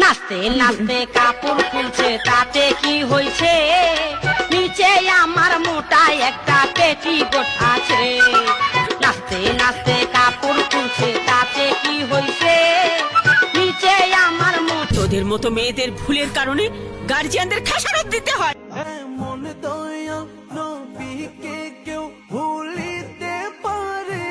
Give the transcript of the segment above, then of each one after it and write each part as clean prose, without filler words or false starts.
নাচতে নাচতে কাপড় খুলছে তাতে কি হয়েছে, নিচে আমার মোটা একটা পেটিকোট আছে। নাচতে নাচতে কাপড় খুলছে তাতে কি হয়েছে, নিচে আমার মোটা। তোদের মতো মেয়েদের ভুলের কারণে গার্জিয়ানদের খেসারত দিতে হয়। এমন দয়া নবীকে কেউ ভুলিতে পারে,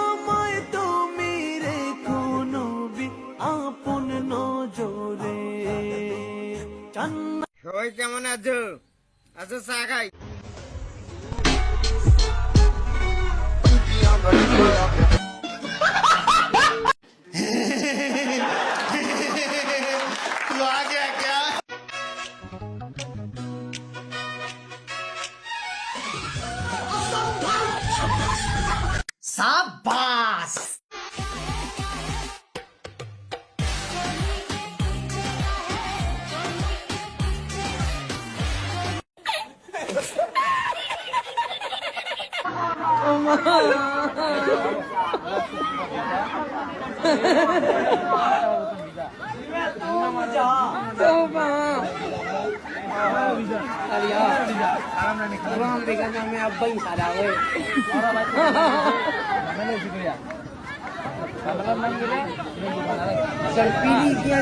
আমায় তুমি রেখো নবী আপন নজরে। সবাই কেমন আছো? আছো চা খাই। সাবাস। Pilih dia